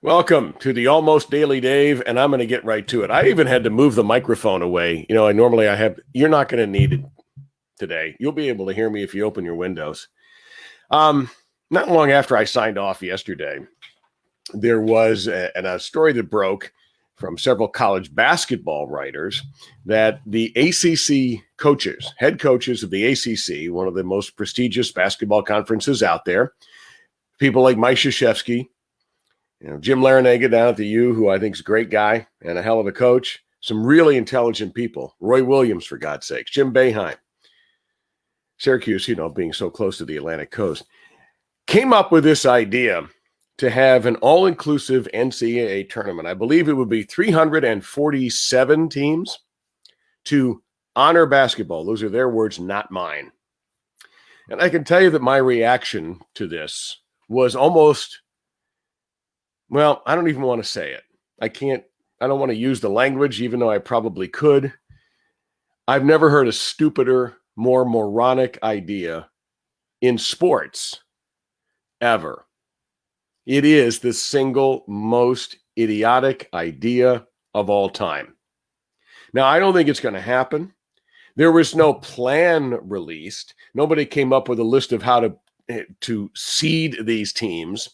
Welcome to the Almost Daily Dave, and I'm going to get right to it. I even had to move the microphone away. You're not going to need it today. You'll be able to hear me if you open your windows. Not long after I signed off yesterday, there was a story that broke from several college basketball writers that the ACC coaches, head coaches of the ACC, one of the most prestigious basketball conferences out there, people like Mike Krzyzewski, Jim Larinaga down at the U, who I think is a great guy and a hell of a coach. Some really intelligent people. Roy Williams, for God's sakes. Jim Boeheim. Syracuse, being so close to the Atlantic coast, came up with this idea to have an all-inclusive NCAA tournament. I believe it would be 347 teams to honor basketball. Those are their words, not mine. And I can tell you that my reaction to this was almost, well, I don't even want to say it. I don't want to use the language, even though I probably could. I've never heard a stupider, more moronic idea in sports ever. It is the single most idiotic idea of all time. Now, I don't think it's going to happen. There was no plan released. Nobody came up with a list of how to seed these teams.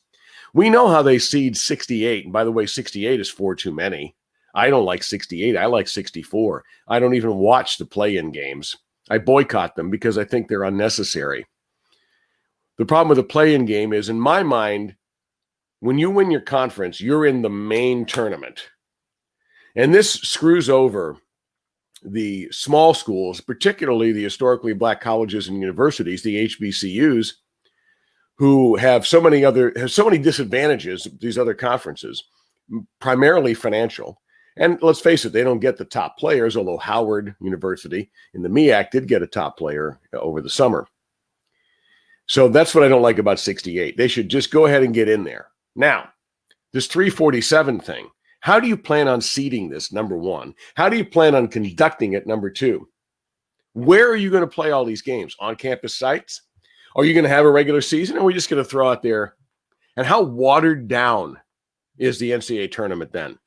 We know how they seed 68. And by the way, 68 is 4 too many. I don't like 68. I like 64. I don't even watch the play-in games. I boycott them because I think they're unnecessary. The problem with the play-in game is, in my mind, when you win your conference, you're in the main tournament. And this screws over the small schools, particularly the historically black colleges and universities, the HBCUs, who have so many disadvantages, these other conferences, primarily financial. And let's face it, they don't get the top players, although Howard University in the MEAC did get a top player over the summer. So that's what I don't like about 68. They should just go ahead and get in there. Now, this 347 thing, how do you plan on seeding this, number one? How do you plan on conducting it, number two? Where are you going to play all these games? On campus sites? Are you going to have a regular season, or are we just going to throw out there? And how watered down is the NCAA tournament then?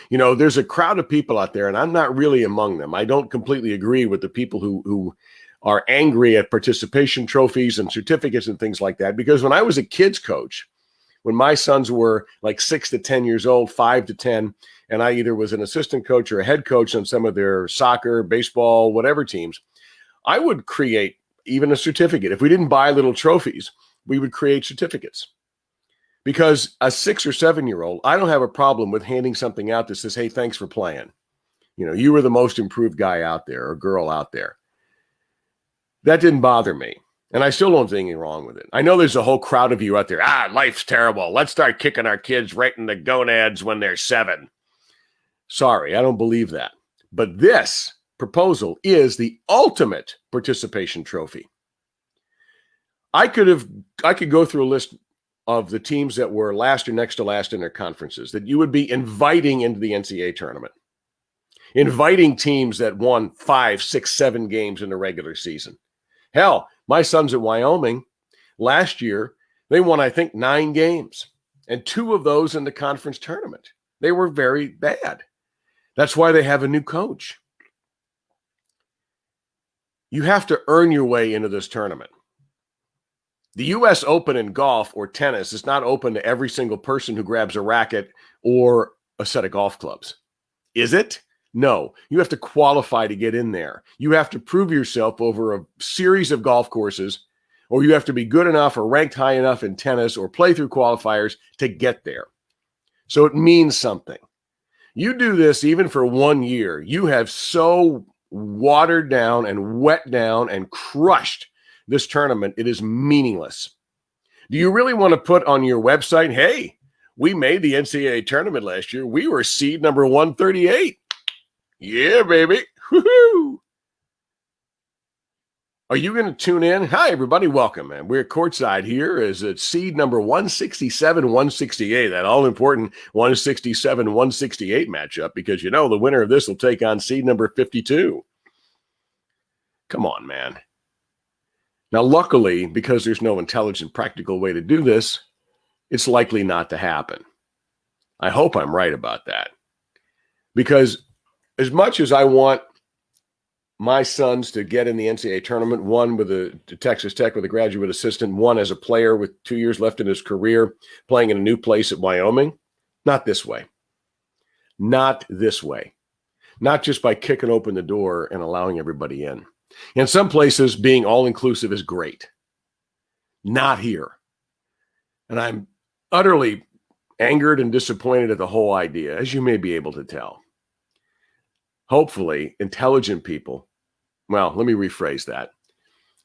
There's a crowd of people out there, and I'm not really among them. I don't completely agree with the people who are angry at participation trophies and certificates and things like that, because when I was a kids coach, when my sons were like 6 to 10 years old, 5 to 10, and I either was an assistant coach or a head coach on some of their soccer, baseball, whatever teams, I would create even a certificate. If we didn't buy little trophies, we would create certificates. Because a 6 or 7-year-old, I don't have a problem with handing something out that says, hey, thanks for playing. You were the most improved guy out there or girl out there. That didn't bother me. And I still don't think anything wrong with it. I know there's a whole crowd of you out there. Life's terrible. Let's start kicking our kids right in the gonads when they're 7. Sorry, I don't believe that. But this proposal is the ultimate participation trophy. I could go through a list of the teams that were last or next to last in their conferences that you would be inviting into the NCAA tournament. Inviting teams that won 5, 6, 7 games in the regular season. Hell, my sons at Wyoming, last year, they won, I think, 9 games, and 2 of those in the conference tournament. They were very bad. That's why they have a new coach. You have to earn your way into this tournament. The U.S. Open in golf or tennis is not open to every single person who grabs a racket or a set of golf clubs. Is it? No. You have to qualify to get in there. You have to prove yourself over a series of golf courses, or you have to be good enough or ranked high enough in tennis or play through qualifiers to get there. So it means something. You do this even for 1 year, you have so watered down and wet down and crushed this tournament, it is meaningless. Do you really want to put on your website, hey, we made the NCAA tournament last year. We were seed number 138. Yeah, baby. Woo-hoo. Are you going to tune in? Hi, everybody. Welcome, man. We're courtside here as it's seed number 167, 168, that all-important 167, 168 matchup, because the winner of this will take on seed number 52. Come on, man. Now, luckily, because there's no intelligent, practical way to do this, it's likely not to happen. I hope I'm right about that. Because as much as I want my sons to get in the NCAA tournament, one with a Texas Tech with a graduate assistant, one as a player with 2 years left in his career, playing in a new place at Wyoming, not this way. Not this way. Not just by kicking open the door and allowing everybody in. In some places, being all-inclusive is great. Not here. And I'm utterly angered and disappointed at the whole idea, as you may be able to tell. Hopefully, intelligent people, well, let me rephrase that.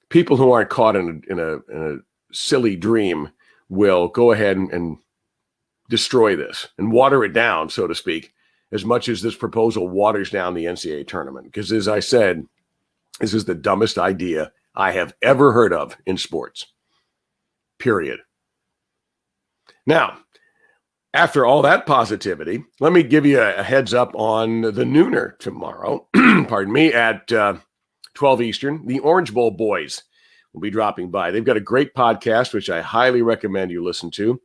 People who aren't caught in a silly dream will go ahead and destroy this and water it down, so to speak, as much as this proposal waters down the NCAA tournament. Because as I said, this is the dumbest idea I have ever heard of in sports, period. Now, after all that positivity, let me give you a heads up on the nooner tomorrow, pardon me, at 12 Eastern. The Orange Bowl boys will be dropping by. They've got a great podcast, which I highly recommend you listen to.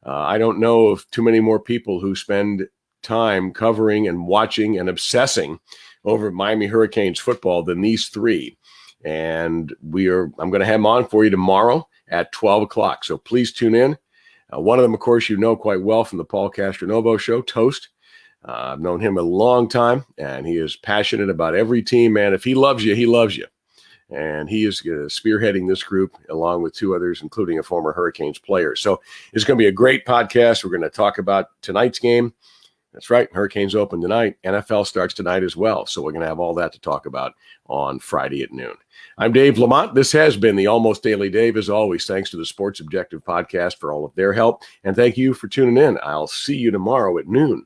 I don't know of too many more people who spend time covering and watching and obsessing over Miami Hurricanes football than these three. And I'm going to have them on for you tomorrow at 12 o'clock. So please tune in. One of them, of course, you know quite well from the Paul Castronovo show, Toast. I've known him a long time, and he is passionate about every team, man. If he loves you, he loves you. And he is spearheading this group along with two others, including a former Hurricanes player. So it's going to be a great podcast. We're going to talk about tonight's game. That's right. Hurricanes open tonight. NFL starts tonight as well. So we're going to have all that to talk about on Friday at noon. I'm Dave Lamont. This has been the Almost Daily Dave. As always, thanks to the Sports Objective podcast for all of their help. And thank you for tuning in. I'll see you tomorrow at noon